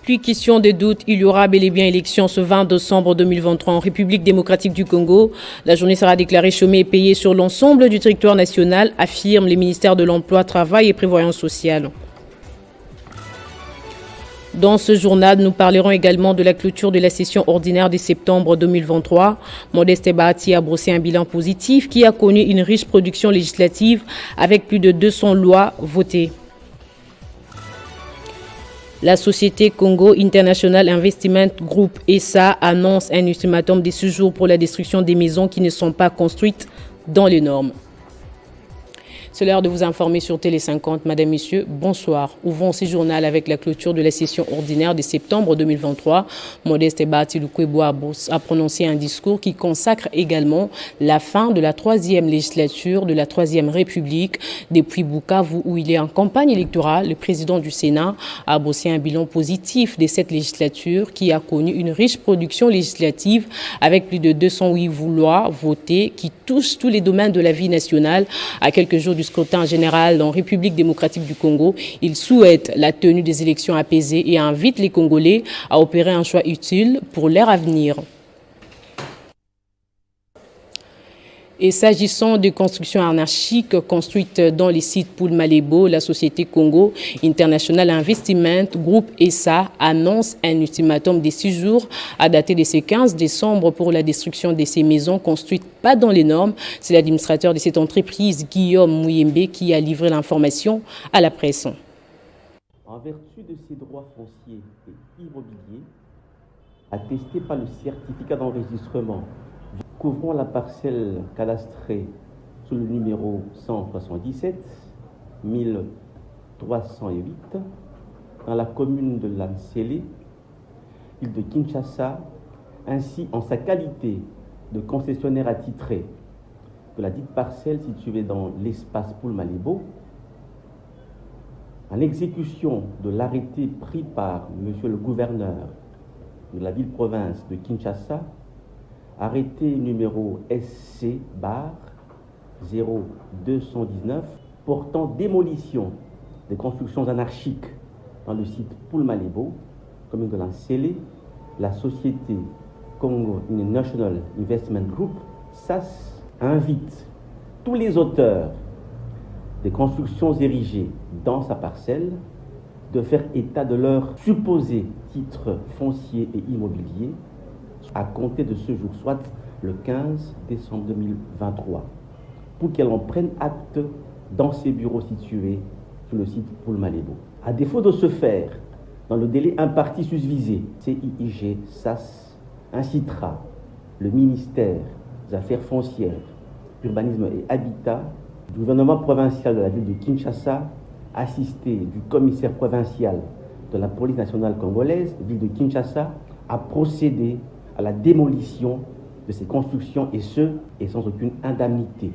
Plus question de doute, il y aura bel et bien élection ce 20 décembre 2023 en République démocratique du Congo. La journée sera déclarée chômée et payée sur l'ensemble du territoire national, affirment les ministères de l'Emploi, Travail et Prévoyance sociale. Dans ce journal, nous parlerons également de la clôture de la session ordinaire de septembre 2023. Modeste Bahati a brossé un bilan positif qui a connu une riche production législative avec plus de 200 lois votées. La société Congo International Investment Group ESA annonce un ultimatum de 6 jours pour la destruction des maisons qui ne sont pas construites dans les normes. C'est l'heure de vous informer sur Télé 50. Madame, Messieurs, bonsoir. Ouvrons ce journal avec la clôture de la session ordinaire de septembre 2023. Modeste Bahati Lukwebo a prononcé un discours qui consacre également la fin de la 3e législature de la 3e République. Depuis Bukavu, où il est en campagne électorale, le président du Sénat a brossé un bilan positif de cette législature qui a connu une riche production législative avec plus de 208 lois votées qui touchent tous les domaines de la vie nationale. À quelques jours du scrutin général en République démocratique du Congo, il souhaite la tenue des élections apaisées et invite les Congolais à opérer un choix utile pour leur avenir. Et s'agissant de constructions anarchiques construites dans les sites Poul Malebo, la société Congo International Investment Group ESA annonce un ultimatum de 6 jours à dater de ce 15 décembre pour la destruction de ces maisons construites pas dans les normes. C'est l'administrateur de cette entreprise, Guillaume Mouyembe, qui a livré l'information à la presse. En vertu de ces droits fonciers et immobiliers, attestés par le certificat d'enregistrement couvrant la parcelle cadastrée sous le numéro 177 1308 dans la commune de Lansele, ville de Kinshasa, ainsi en sa qualité de concessionnaire attitré de la dite parcelle située dans l'espace Poul Malebo, en exécution de l'arrêté pris par Monsieur le gouverneur de la ville-province de Kinshasa, arrêté numéro SC-0219 portant démolition des constructions anarchiques dans le site Poul Malebo, commune de Lansele, la société Congo International Investment Group, SAS, invite tous les auteurs des constructions érigées dans sa parcelle de faire état de leurs supposés titres fonciers et immobiliers à compter de ce jour, soit le 15 décembre 2023, pour qu'elle en prenne acte dans ses bureaux situés sur le site Poul Malebo. À défaut de ce faire, dans le délai imparti susvisé, CIIG SAS incitera le ministère des Affaires foncières, Urbanisme et Habitat du gouvernement provincial de la ville de Kinshasa, assisté du commissaire provincial de la police nationale congolaise, ville de Kinshasa, à procéder à la démolition de ces constructions et ce, et sans aucune indemnité.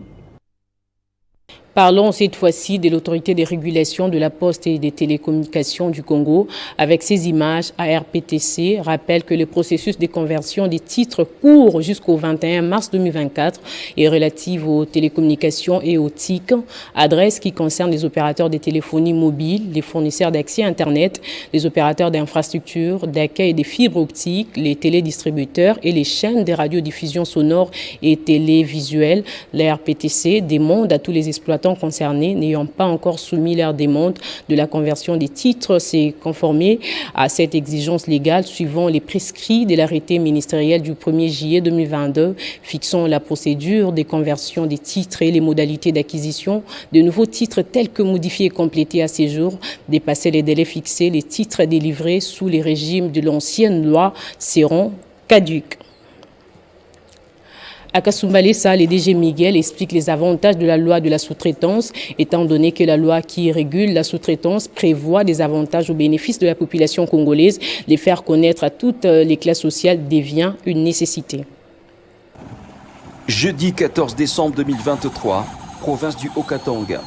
Parlons cette fois-ci de l'autorité de régulation de la poste et des télécommunications du Congo. Avec ces images, ARPTC rappelle que le processus de conversion des titres court jusqu'au 21 mars 2024 et relative aux télécommunications et aux TIC, adresse qui concerne les opérateurs de téléphonie mobile, les fournisseurs d'accès Internet, les opérateurs d'infrastructures, d'accueil des fibres optiques, les télédistributeurs et les chaînes de radiodiffusion sonore et télévisuelle. L'ARPTC demande à tous les exploitants concernés n'ayant pas encore soumis leur demande de la conversion des titres, c'est conformer à cette exigence légale suivant les prescrits de l'arrêté ministériel du 1er juillet 2022 fixant la procédure de conversion des titres et les modalités d'acquisition de nouveaux titres tels que modifiés et complétés à ces jours. Dépasser les délais fixés, les titres délivrés sous les régimes de l'ancienne loi seront caducs. À Kasumbalesa, le DG Miguel explique les avantages de la loi de la sous-traitance, étant donné que la loi qui régule la sous-traitance prévoit des avantages au bénéfice de la population congolaise. Les faire connaître à toutes les classes sociales devient une nécessité. Jeudi 14 décembre 2023, province du Haut-Katanga.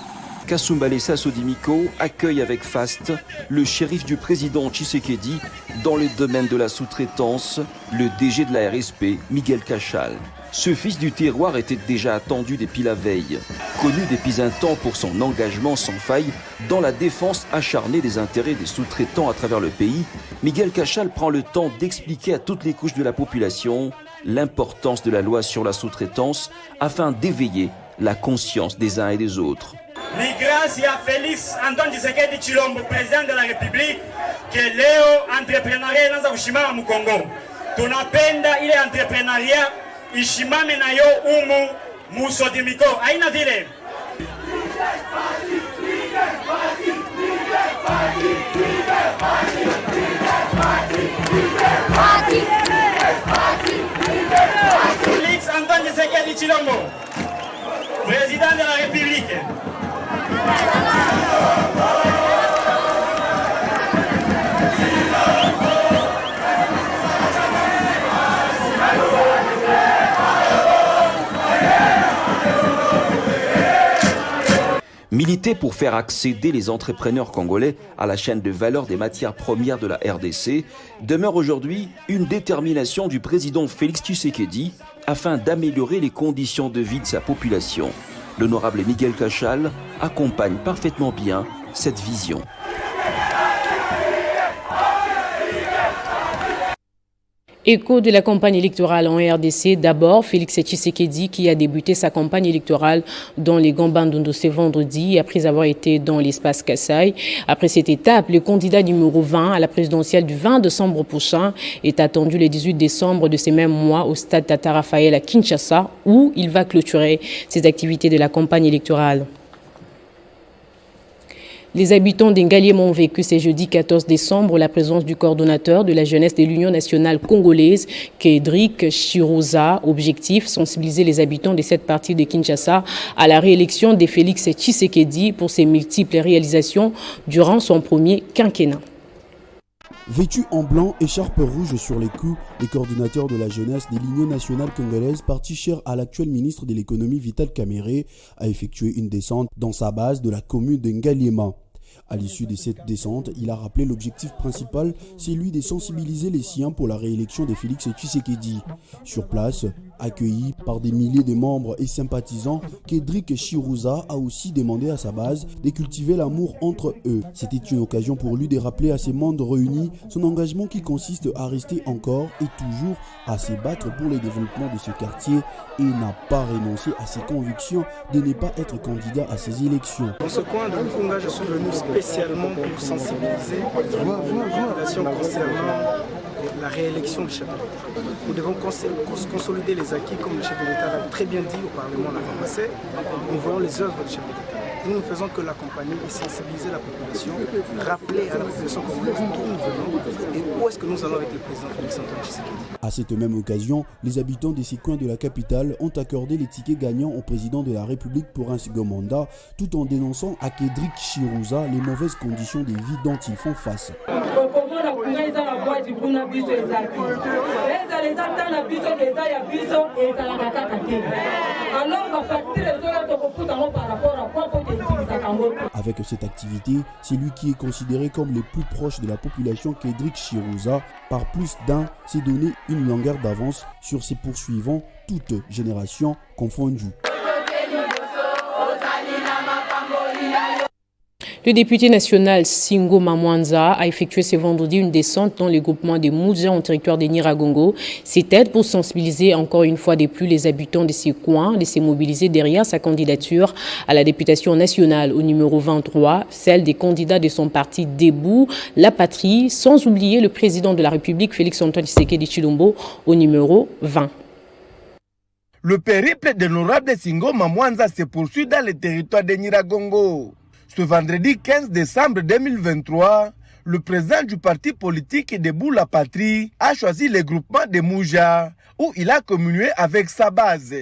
Kasumbalesa Sodimiko accueille avec faste le shérif du président Tshisekedi dans le domaine de la sous-traitance, le DG de la RSP, Miguel Cachal. ce fils du terroir était déjà attendu depuis la veille. Connu depuis un temps pour son engagement sans faille dans la défense acharnée des intérêts des sous-traitants à travers le pays, Miguel Cachal prend le temps d'expliquer à toutes les couches de la population l'importance de la loi sur la sous-traitance afin d'éveiller la conscience des uns et des autres. Grâce à Félix Antoine Tshisekedi Tshilombo, président de la République, que leo entrepreneuria inaanza kushimama mu Kongo. Tunapenda ile entrepreneuria ishimame nayo umu musodimiko. Haina vile. Félix Antoine Tshisekedi Tshilombo, président de la République. Militer pour faire accéder les entrepreneurs congolais à la chaîne de valeur des matières premières de la RDC demeure aujourd'hui une détermination du président Félix Tshisekedi afin d'améliorer les conditions de vie de sa population. L'honorable Miguel Cachal accompagne parfaitement bien cette vision. Écho de la campagne électorale en RDC, d'abord Félix Tshisekedi qui a débuté sa campagne électorale dans les Gambandundu ce vendredi après avoir été dans l'espace Kassai. Après cette étape, le candidat numéro 20 à la présidentielle du 20 décembre prochain est attendu le 18 décembre de ce même mois au stade Tata Raphaël à Kinshasa où il va clôturer ses activités de la campagne électorale. Les habitants d'Engaliema ont vécu ce jeudi 14 décembre la présence du coordonnateur de la jeunesse de l'Union nationale congolaise, Kedrick Chirouza. Objectif, sensibiliser les habitants de cette partie de Kinshasa à la réélection de Félix Tshisekedi pour ses multiples réalisations durant son premier quinquennat. Vêtus en blanc, écharpe rouge sur les coups, les coordinateurs de la jeunesse de l'Union nationale congolaise, parti cher à l'actuel ministre de l'économie Vital Kamerhe, a effectué une descente dans sa base de la commune d'Engaliema. À l'issue de cette descente, il a rappelé l'objectif principal, c'est lui de sensibiliser les siens pour la réélection de Félix Tshisekedi. Sur place, accueilli par des milliers de membres et sympathisants, Kedrick Chirouza a aussi demandé à sa base de cultiver l'amour entre eux. C'était une occasion pour lui de rappeler à ses membres réunis son engagement qui consiste à rester encore et toujours à se battre pour le développement de ce quartier et n'a pas renoncé à ses convictions de ne pas être candidat à ces élections. Dans ce coin de Mukunga, je suis venu spécialement pour sensibiliser la population concernant la réélection du chef de l'État. Nous devons consolider les acquis, comme le chef de l'État l'a très bien dit au Parlement l'a ramassé. Nous voyons les œuvres du chef de l'État. Nous ne faisons que l'accompagner et sensibiliser la population, rappeler à la population congolaise d'où nous venons et où est-ce que nous allons avec le président Félix Antoine Tshisekedi. À cette même occasion, les habitants de ces coins de la capitale ont accordé les tickets gagnants au président de la République pour un second mandat, tout en dénonçant à Kedrick Chirouza les mauvaises conditions de vie dont ils font face. Avec cette activité, c'est lui qui est considéré comme le plus proche de la population Kedrick Chirouza. Par plus d'un, s'est donné une longueur d'avance sur ses poursuivants, toutes générations confondues. Le député national Singo Mamwanza a effectué ce vendredi une descente dans les groupements des Moudja en territoire de Nyiragongo. C'était pour sensibiliser encore une fois de plus les habitants de ces coins, de se mobiliser derrière sa candidature à la députation nationale au numéro 23, celle des candidats de son parti Debout, la patrie, sans oublier le président de la République Félix Antoine Tshisekedi Tshilombo au numéro 20. Le périple de l'honorable Singo Mamwanza se poursuit dans le territoire de Nyiragongo. Ce vendredi 15 décembre 2023, le président du parti politique Debout la Patrie a choisi le groupement de Mouja où il a communié avec sa base.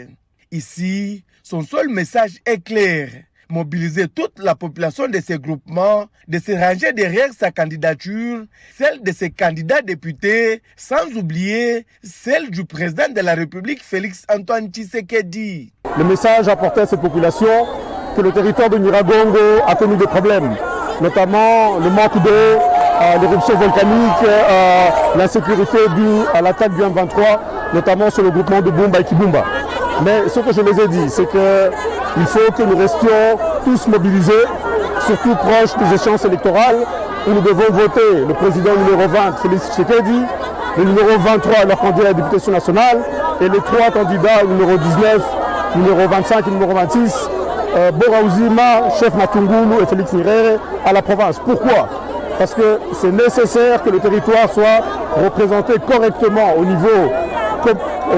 Ici, son seul message est clair. Mobiliser toute la population de ces groupements, de se ranger derrière sa candidature, celle de ses candidats députés, sans oublier celle du président de la République Félix Antoine Tshisekedi. Le message apporté à cette population que le territoire de Nyiragongo a connu des problèmes, notamment le manque d'eau, l'éruption volcanique, l'insécurité due à l'attaque du M23, notamment sur le groupement de Bumba et Kibumba. Mais ce que je les ai dit, c'est qu'il faut que nous restions tous mobilisés, surtout proches des échéances électorales, où nous devons voter le président numéro 20, Félix Tshisekedi, le numéro 23, leur candidat à la députation nationale, et les 3 candidats, numéro 19, numéro 25 et numéro 26, Bora Ouzima, chef Matungulu et Félix Nyerere à la province. Pourquoi? Parce que c'est nécessaire que le territoire soit représenté correctement au niveau,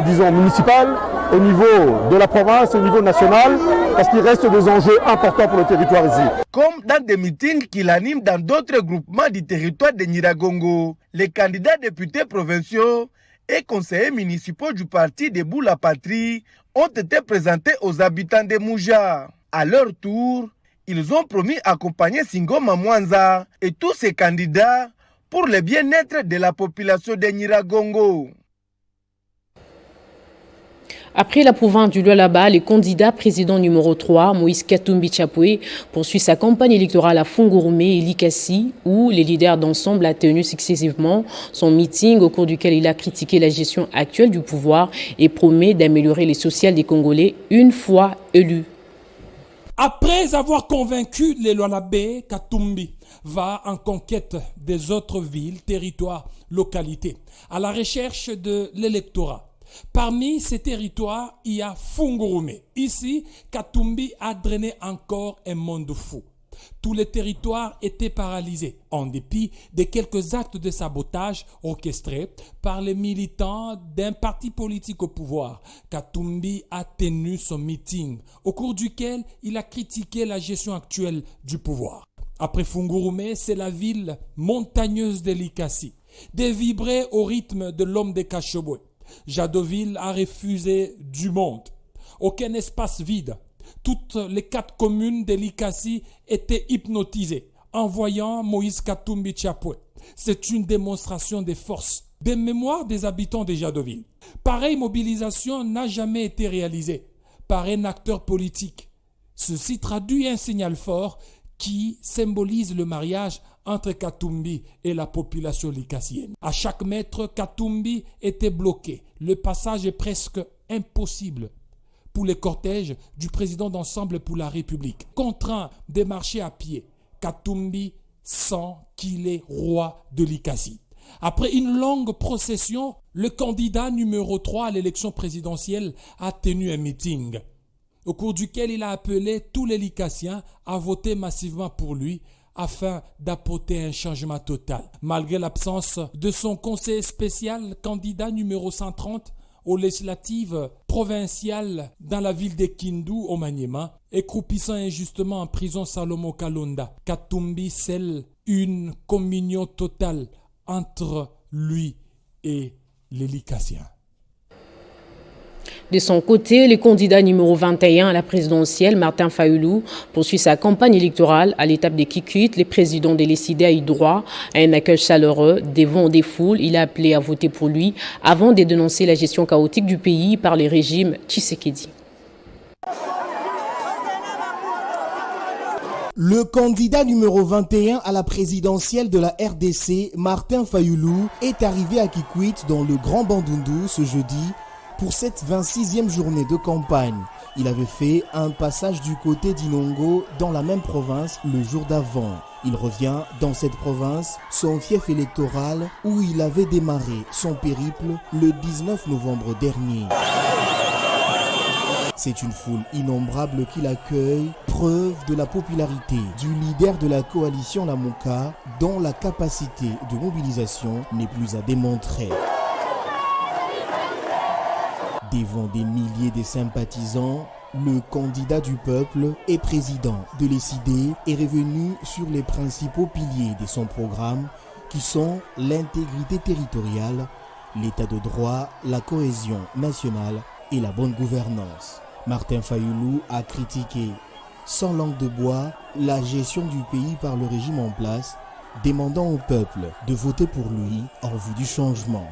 disons, municipal, au niveau de la province, au niveau national, parce qu'il reste des enjeux importants pour le territoire ici. Comme dans des meetings qu'il anime dans d'autres groupements du territoire de Nyiragongo, les candidats députés provinciaux et conseillers municipaux du parti Debout la Patrie ont été présentés aux habitants de Mouja. À leur tour, ils ont promis accompagner Singoma Mwanza et tous ses candidats pour le bien-être de la population de Nyiragongo. Après l'approuvement du Lualaba, le candidat président numéro 3, Moïse Katumbi Tchapoué, poursuit sa campagne électorale à Fungurume et Likasi, où les leaders d'ensemble a tenu successivement son meeting au cours duquel il a critiqué la gestion actuelle du pouvoir et promet d'améliorer les sociales des Congolais une fois élus. Après avoir convaincu les Lualabé, Katumbi va en conquête des autres villes, territoires, localités, à la recherche de l'électorat. Parmi ces territoires, il y a Fungurume. Ici, Katumbi a drainé encore un monde fou. Tous les territoires étaient paralysés, en dépit de quelques actes de sabotage orchestrés par les militants d'un parti politique au pouvoir. Katumbi a tenu son meeting, au cours duquel il a critiqué la gestion actuelle du pouvoir. Après Fungurume, c'est la ville montagneuse de Likasi, dévibrée au rythme de l'homme de Kashobwe. Jadoville a refusé du monde. Aucun espace vide. Toutes les 4 communes de Likasi étaient hypnotisées en voyant Moïse Katumbi Tchapoué. C'est une démonstration de force, des mémoires des habitants de Jadoville. Pareille mobilisation n'a jamais été réalisée par un acteur politique. Ceci traduit un signal fort qui symbolise le mariage entre Katumbi et la population likassienne. À chaque mètre, Katumbi était bloqué. Le passage est presque impossible pour les cortèges du président d'Ensemble pour la République. Contraint de marcher à pied, Katumbi sent qu'il est roi de Likasi. Après une longue procession, le candidat numéro 3 à l'élection présidentielle a tenu un meeting, au cours duquel il a appelé tous les Likassiens à voter massivement pour lui afin d'apporter un changement total. Malgré l'absence de son conseiller spécial, candidat numéro 130 aux législatives provinciales dans la ville de Kindu au Maniema, et croupissant injustement en prison Salomo Kalonda, Katumbi scelle une communion totale entre lui et les Likassiens. De son côté, le candidat numéro 21 à la présidentielle, Martin Fayulu, poursuit sa campagne électorale à l'étape de Kikwit. Le président de l'ECD a eu droit à un accueil chaleureux devant des foules. Il a appelé à voter pour lui avant de dénoncer la gestion chaotique du pays par le régime Tshisekedi. Le candidat numéro 21 à la présidentielle de la RDC, Martin Fayulu, est arrivé à Kikwit dans le Grand Bandundu ce jeudi pour cette 26e journée de campagne. Il avait fait un passage du côté d'Inongo dans la même province le jour d'avant. Il revient dans cette province, son fief électoral, où il avait démarré son périple le 19 novembre dernier. C'est une foule innombrable qui l'accueille, preuve de la popularité du leader de la coalition Lamuka, dont la capacité de mobilisation n'est plus à démontrer. Devant des milliers de sympathisants, le candidat du peuple et président de l'ECD est revenu sur les principaux piliers de son programme qui sont l'intégrité territoriale, l'état de droit, la cohésion nationale et la bonne gouvernance. Martin Fayulu a critiqué sans langue de bois la gestion du pays par le régime en place, demandant au peuple de voter pour lui en vue du changement.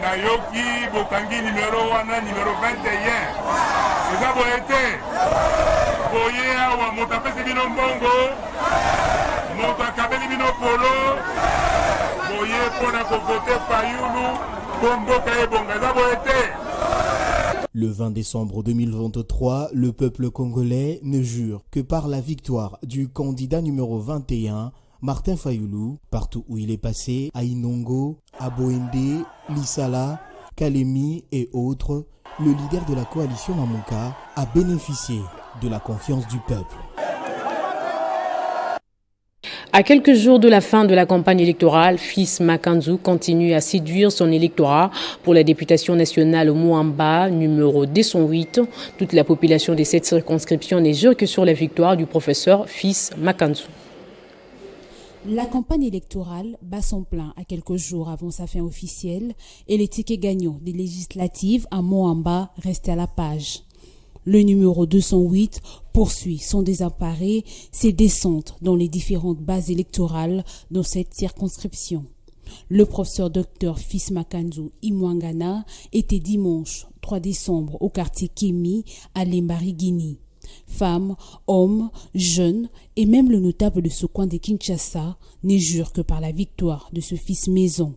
Nayoki Bokangi numéro 1, numéro 21. Eza boete. Boye awa moto apesi bino mbongo. Moto akabeli bino polo. Boye Le 20 décembre 2023, le peuple congolais ne jure que par la victoire du candidat numéro 21, Martin Fayoulou, partout où il est passé, à Inongo, à Boende, Lissala, Kalemi et autres, le leader de la coalition Mamuka a bénéficié de la confiance du peuple. À quelques jours de la fin de la campagne électorale, Fils Makanzu continue à séduire son électorat pour la députation nationale au Moamba, numéro 208. Toute la population de cette circonscription n'est jure que sur la victoire du professeur Fils Makanzu. La campagne électorale bat son plein à quelques jours avant sa fin officielle et les tickets gagnants des législatives à Moamba restent à la page. Le numéro 208 poursuit son désemparé, ses descentes dans les différentes bases électorales dans cette circonscription. Le professeur Dr Fils Makanzu Imwangana était dimanche 3 décembre au quartier Kémi à Lembarigini. Femmes, hommes, jeunes et même le notable de ce coin de Kinshasa ne jurent que par la victoire de ce fils maison.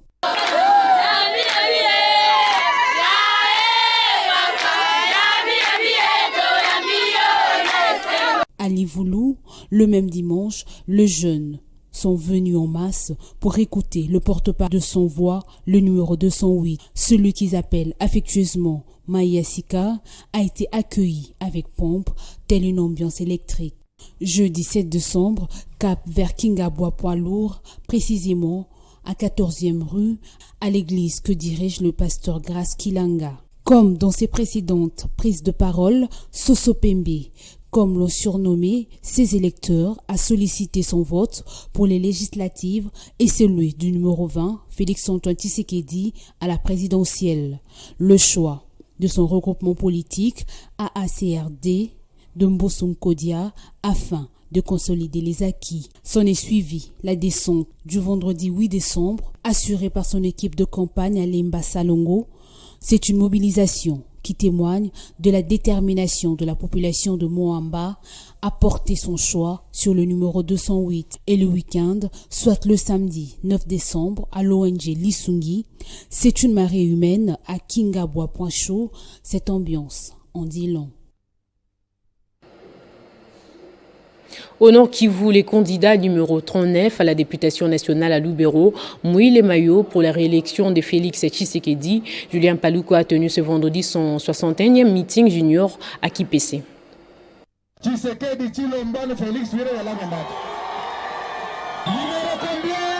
À Livoulou, le même dimanche, les jeunes sont venus en masse pour écouter le porte-parole de son voix, le numéro 208. Celui qu'ils appellent affectueusement Mayasika a été accueilli avec pompe, telle une ambiance électrique. Jeudi 7 décembre, cap vers Kingabwa Poids Lourd, précisément à 14e rue, à l'église que dirige le pasteur Grace Kilanga. Comme dans ses précédentes prises de parole, Soso Pembe, comme l'ont surnommé ses électeurs, a sollicité son vote pour les législatives et celui du numéro 20, Félix-Antoine Tshisekedi, à la présidentielle. Le choix de son regroupement politique AACRD de Mbossou Kodia afin de consolider les acquis. S'en est suivi la descente du vendredi 8 décembre, assurée par son équipe de campagne à Lemba Salongo. C'est une mobilisation qui témoigne de la détermination de la population de Moamba à porter son choix sur le numéro 208. Et le week-end, soit le samedi 9 décembre à l'ONG Lisungi, c'est une marée humaine à Kingabwa Point Chaud. Cette ambiance en dit long. Au Nord Kivu, les candidats numéro 39 à la députation nationale à Lubero mouillent les maillots pour la réélection de Félix Tshisekedi. Julien Paluku a tenu ce vendredi son 61e meeting junior à Kipese. Tshisekedi Tshilombo Félix numéro combien?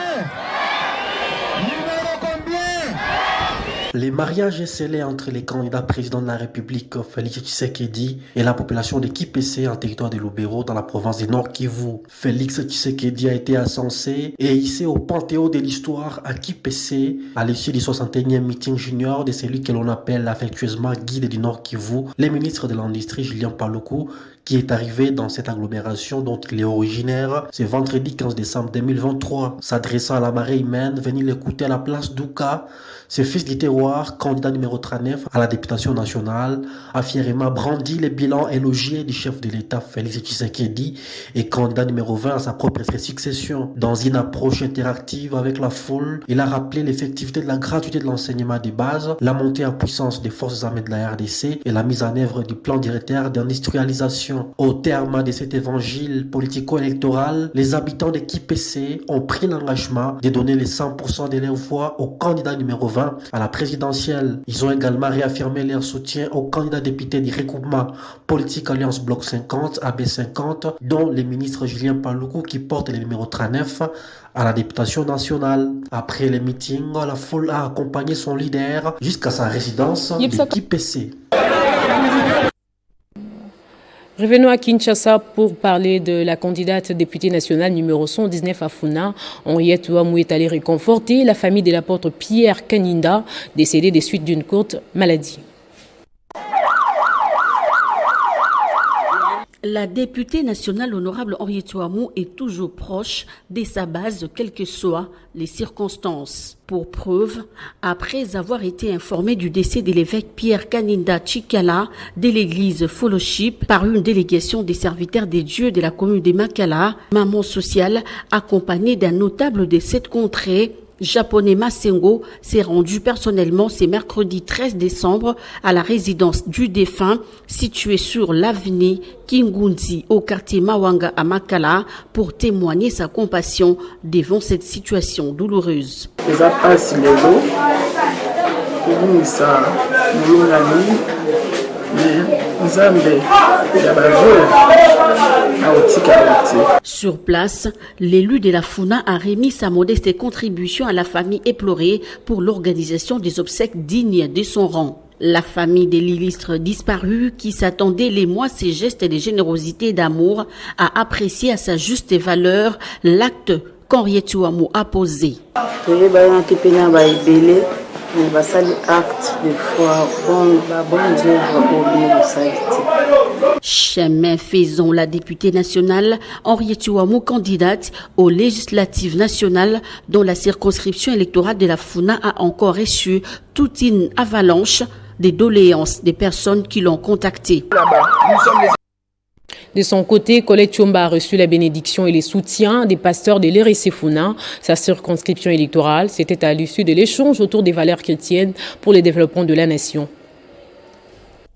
Les mariages scellés entre les candidats présidents de la République Félix Tshisekedi et la population de Kipese en territoire de Lubero dans la province du Nord Kivu. Félix Tshisekedi a été encensé et hissé au panthéon de l'histoire à Kipese à l'issue du 61e meeting junior de celui que l'on appelle affectueusement guide du Nord Kivu, le ministre de l'Industrie Julien Paluku, qui est arrivé dans cette agglomération dont il est originaire ce vendredi 15 décembre 2023. S'adressant à la marée humaine, venir l'écouter à la place d'Ouka, ce fils du terroir, candidat numéro 39 à la députation nationale, a fièrement brandi les bilans élogieux du chef de l'État Félix Tshisekedi et candidat numéro 20 à sa propre succession. Dans une approche interactive avec la foule, il a rappelé l'effectivité de la gratuité de l'enseignement de base, la montée en puissance des forces armées de la RDC et la mise en œuvre du plan directeur d'industrialisation. Au terme de cet évangile politico-électoral, les habitants de Kipese ont pris l'engagement de donner les 100% de leur voix au candidat numéro 20 à la présidentielle. Ils ont également réaffirmé leur soutien au candidat député du regroupement politique Alliance Bloc 50, AB50, dont le ministre Julien Paluku qui porte le numéro 39 à la députation nationale. Après les meetings, la foule a accompagné son leader jusqu'à sa résidence de Kipese. Revenons à Kinshasa pour parler de la candidate députée nationale numéro 119 à Funa. Henriette Ouamou est allée réconforter la famille de l'apôtre Pierre Kaninda, décédé des suites d'une courte maladie. La députée nationale honorable Henriette Ouamou est toujours proche de sa base, quelles que soient les circonstances. Pour preuve, après avoir été informée du décès de l'évêque Pierre Kaninda Chikala de l'église Fellowship par une délégation des serviteurs des dieux de la commune de Makala, maman sociale accompagnée d'un notable de cette contrée japonais Masengo s'est rendu personnellement ce mercredi 13 décembre à la résidence du défunt située sur l'avenue Kingunzi au quartier Mawanga à Makala pour témoigner sa compassion devant cette situation douloureuse. Sur place, l'élu de la Funa a remis sa modeste contribution à la famille éplorée pour l'organisation des obsèques dignes de son rang. La famille de l'illustre disparu, qui s'attendait les mois ces gestes de générosité et d'amour, a apprécié à sa juste valeur l'acte qu'Henriette Touamou a posé. Chemin faisant, la députée nationale Henriette Touamou, candidate aux législatives nationales dont la circonscription électorale de la Funa, a encore reçu toute une avalanche des doléances des personnes qui l'ont contactée. De son côté, Colette Chomba a reçu la bénédiction et les soutiens des pasteurs de l'RC Funa, sa circonscription électorale. C'était à l'issue de l'échange autour des valeurs chrétiennes pour le développement de la nation.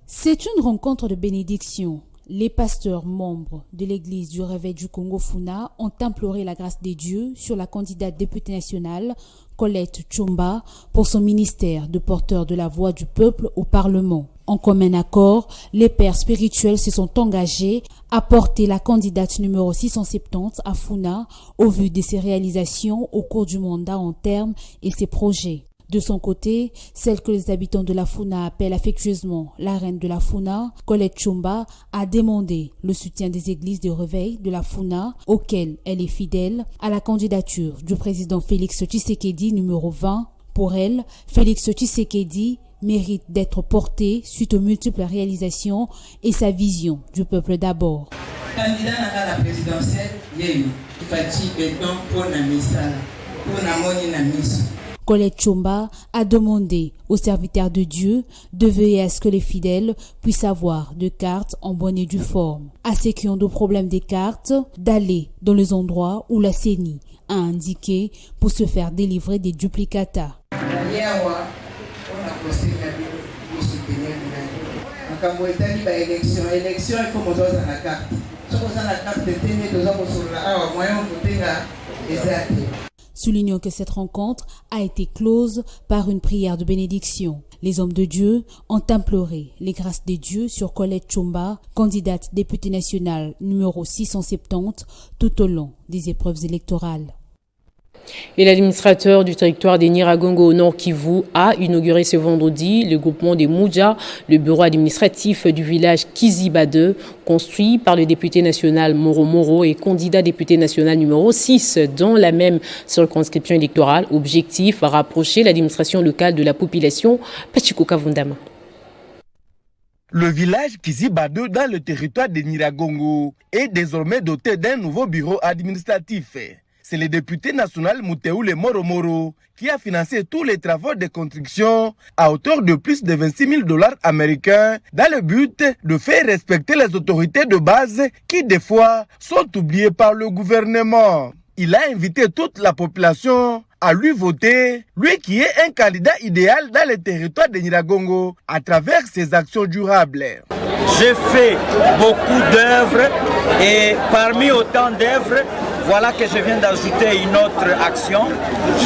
C'est une rencontre de bénédiction. Les pasteurs membres de l'église du Réveil du Congo Funa ont imploré la grâce des dieux sur la candidate députée nationale Colette Chomba pour son ministère de porteur de la voix du peuple au Parlement. En commun accord, les pères spirituels se sont engagés à porter la candidate numéro 670 à Funa au vu de ses réalisations au cours du mandat en termes et ses projets. De son côté, celle que les habitants de la Funa appellent affectueusement la reine de la Funa, Colette Chomba, a demandé le soutien des églises de réveil de la Funa, auxquelles elle est fidèle, à la candidature du président Félix Tshisekedi numéro 20. Pour elle, Félix Tshisekedi mérite d'être porté suite aux multiples réalisations et sa vision du peuple d'abord. Candidat à la présidentielle, il Colette Chomba a demandé aux serviteurs de Dieu de veiller à ce que les fidèles puissent avoir de cartes en bonne et due forme. À ceux qui ont des problèmes des cartes, d'aller dans les endroits où la CENI a indiqué pour se faire délivrer des duplicata. Soulignons que cette rencontre a été close par une prière de bénédiction. Les hommes de Dieu ont imploré les grâces des dieux sur Colette Chomba, candidate députée nationale numéro 670, tout au long des épreuves électorales. Et l'administrateur du territoire des Nyiragongo au Nord Kivu a inauguré ce vendredi le groupement des Moudja, le bureau administratif du village Kizibade, construit par le député national Moro Moro et candidat député national numéro 6 dans la même circonscription électorale. Objectif, rapprocher l'administration locale de la population. Pachiko Kavundama. Le village Kizibade dans le territoire des Nyiragongo est désormais doté d'un nouveau bureau administratif. C'est le député national Muteule Moro Moro qui a financé tous les travaux de construction à hauteur de plus de 26 000 $ américains dans le but de faire respecter les autorités de base qui des fois sont oubliées par le gouvernement. Il a invité toute la population à lui voter, lui qui est un candidat idéal dans le territoire de Nyiragongo à travers ses actions durables. J'ai fait beaucoup d'œuvres et parmi autant d'œuvres, voilà que je viens d'ajouter une autre action.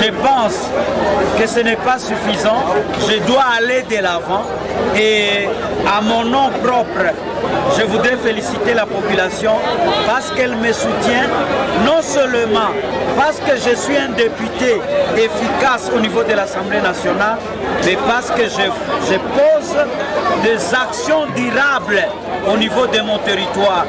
Je pense que ce n'est pas suffisant. Je dois aller de l'avant et à mon nom propre, je voudrais féliciter la population parce qu'elle me soutient, non seulement parce que je suis un député efficace au niveau de l'Assemblée nationale, mais parce que je pose des actions durables au niveau de mon territoire.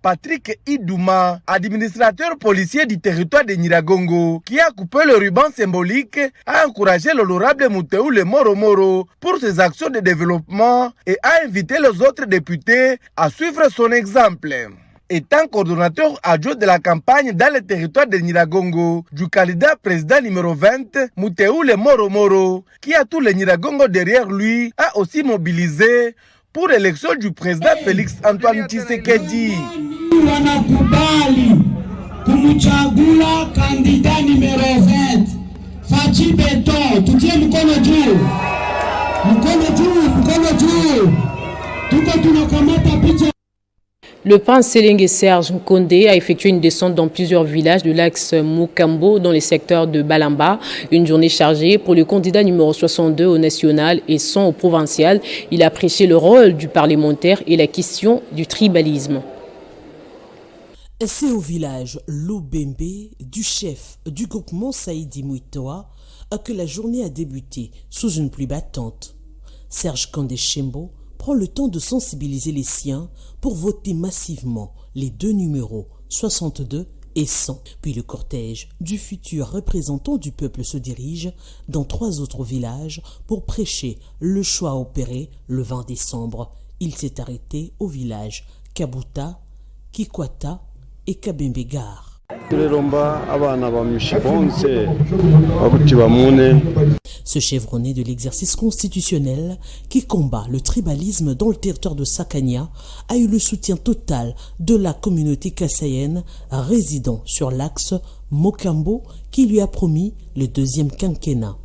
Patrick Idouma, administrateur policier du territoire de Nyiragongo, qui a coupé le ruban symbolique, a encouragé l'honorable Muteule Moro Moro pour ses actions de développement et a invité les autres députés à suivre son exemple. Étant coordonnateur adjoint de la campagne dans le territoire de Nyiragongo du candidat président numéro 20, Muteule Moro Moro, qui a tous les Nyiragongo derrière lui, a aussi mobilisé pour l'élection du président Félix Antoine Tshisekedi. Wanakubali kumchagula kandida numero 20 hatuachi beton, tutie mkono juu. Mkono juu. Tuko tunakamata picha. Le prince Sélingue Serge Condé a effectué une descente dans plusieurs villages de l'axe Mokambo dans les secteurs de Balamba. Une journée chargée pour le candidat numéro 62 au national et 100 au provincial. Il a prêché le rôle du parlementaire et la question du tribalisme. C'est au village Lobembe du chef du groupement Saïdi Mouitoa que la journée a débuté sous une pluie battante. Serge Condé Chembo prend le temps de sensibiliser les siens pour voter massivement les deux numéros 62 et 100. Puis le cortège du futur représentant du peuple se dirige dans 3 autres villages pour prêcher le choix opéré le 20 décembre. Il s'est arrêté au village Kabuta, Kikwata et Kabembegar. Ce chevronné de l'exercice constitutionnel qui combat le tribalisme dans le territoire de Sakania a eu le soutien total de la communauté kassaïenne résidant sur l'axe Mokambo qui lui a promis le 2e quinquennat.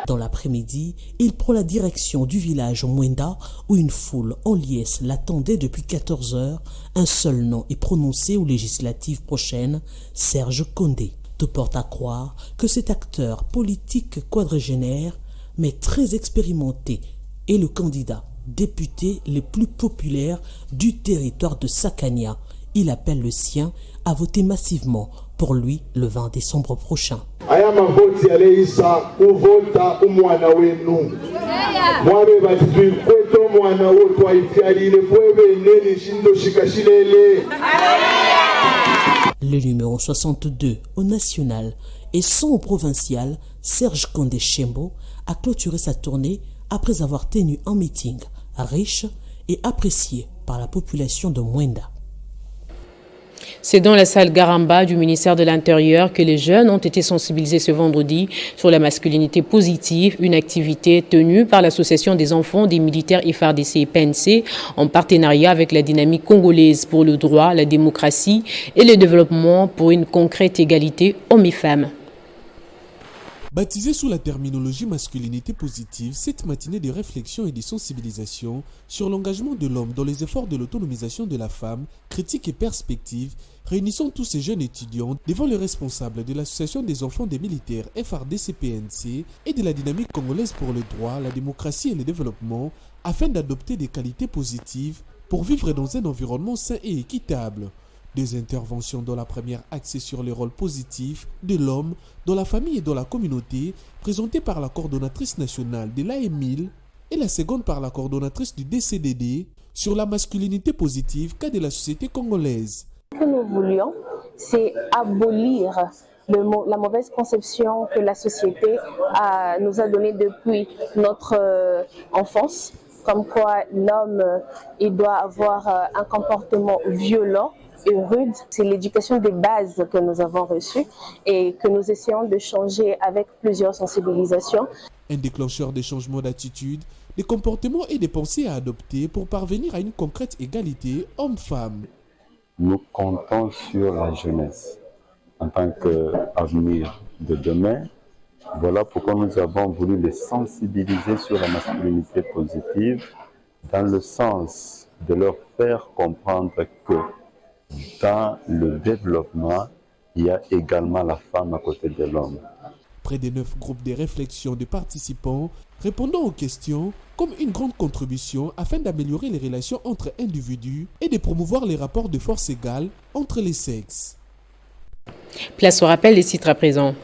Dans l'après-midi, il prend la direction du village Mwenda où une foule en liesse l'attendait depuis 14 heures. Un seul nom est prononcé aux législatives prochaines, Serge Condé. Tout porte à croire que cet acteur politique quadragénaire, mais très expérimenté, est le candidat député le plus populaire du territoire de Sakania. Il appelle le sien à voter massivement pour lui le 20 décembre prochain. Le numéro 62 au national et 100 au provincial, Serge Condé Chembo a clôturé sa tournée après avoir tenu un meeting riche et apprécié par la population de Mwenda. C'est dans la salle Garamba du ministère de l'Intérieur que les jeunes ont été sensibilisés ce vendredi sur la masculinité positive, une activité tenue par l'Association des enfants des militaires FARDC et PNC en partenariat avec la dynamique congolaise pour le droit, la démocratie et le développement pour une concrète égalité hommes et femmes. Baptisée sous la terminologie masculinité positive, cette matinée de réflexion et de sensibilisation sur l'engagement de l'homme dans les efforts de l'autonomisation de la femme, critique et perspective, réunissant tous ces jeunes étudiants devant les responsables de l'Association des enfants des militaires FARDC-PNC et de la dynamique congolaise pour le droit, la démocratie et le développement, afin d'adopter des qualités positives pour vivre dans un environnement sain et équitable. Des interventions dans la première axée sur le rôle positif de l'homme dans la famille et dans la communauté, présentées par la coordonnatrice nationale de l'AMIL et la seconde par la coordonnatrice du DCDD sur la masculinité positive cas de la société congolaise. Ce que nous voulions, c'est abolir la mauvaise conception que la société nous a donnée depuis notre enfance, comme quoi l'homme il doit avoir un comportement violent et rude. C'est l'éducation des bases que nous avons reçue et que nous essayons de changer avec plusieurs sensibilisations. Un déclencheur de changements d'attitude, des comportements et des pensées à adopter pour parvenir à une concrète égalité homme-femme. Nous comptons sur la jeunesse en tant qu'avenir de demain. Voilà pourquoi nous avons voulu les sensibiliser sur la masculinité positive dans le sens de leur faire comprendre que dans le développement, il y a également la femme à côté de l'homme. Près de 9 groupes de réflexion de participants répondant aux questions comme une grande contribution afin d'améliorer les relations entre individus et de promouvoir les rapports de force égales entre les sexes. Place au rappel des titres à présent.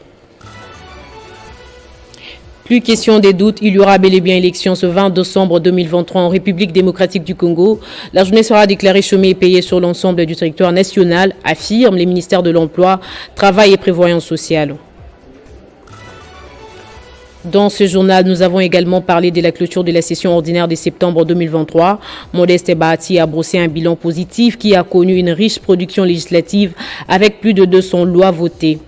Plus question des doutes, il y aura bel et bien élection ce 20 décembre 2023 en République démocratique du Congo. La journée sera déclarée chômée et payée sur l'ensemble du territoire national, affirment les ministères de l'Emploi, Travail et Prévoyance sociale. Dans ce journal, nous avons également parlé de la clôture de la session ordinaire de septembre 2023. Modeste Bahati a brossé un bilan positif qui a connu une riche production législative avec plus de 200 lois votées.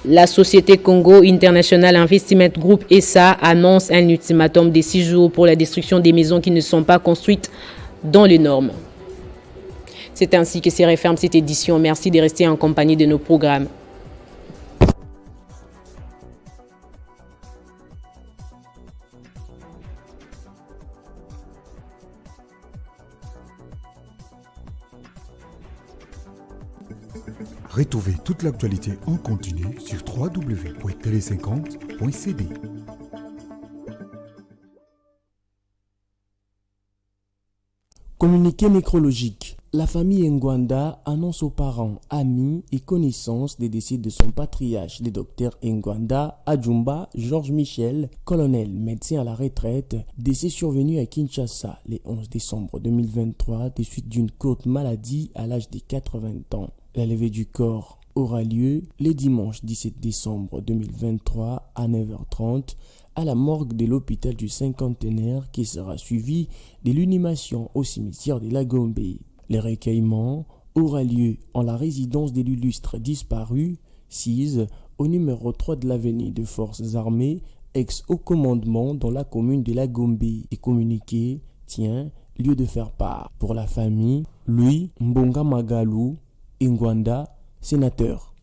La société Congo International Investment Group SA annonce un ultimatum de 6 jours pour la destruction des maisons qui ne sont pas construites dans les normes. C'est ainsi que se referme cette édition. Merci de rester en compagnie de nos programmes. Retrouvez toute l'actualité en continu sur www.tele50.cd. Communiqué nécrologique. La famille Ngwanda annonce aux parents, amis et connaissances des décès de son patriarche, le docteur Ngwanda Adjumba Georges Michel, colonel, médecin à la retraite, décès survenu à Kinshasa le 11 décembre 2023 des suites d'une courte maladie à l'âge de 80 ans. La levée du corps aura lieu le dimanche 17 décembre 2023 à 9h30 à la morgue de l'hôpital du Cinquantenaire qui sera suivi de l'inhumation au cimetière de la Gombe. Le recueillement aura lieu en la résidence de l'illustre disparu, 6 au numéro 3 de l'avenue des Forces Armées, ex-haut commandement dans la commune de la Gombe. Et communiqué, lieu de faire part. Pour la famille, Louis Mbonga Magalou, Ngwanda, sénateur.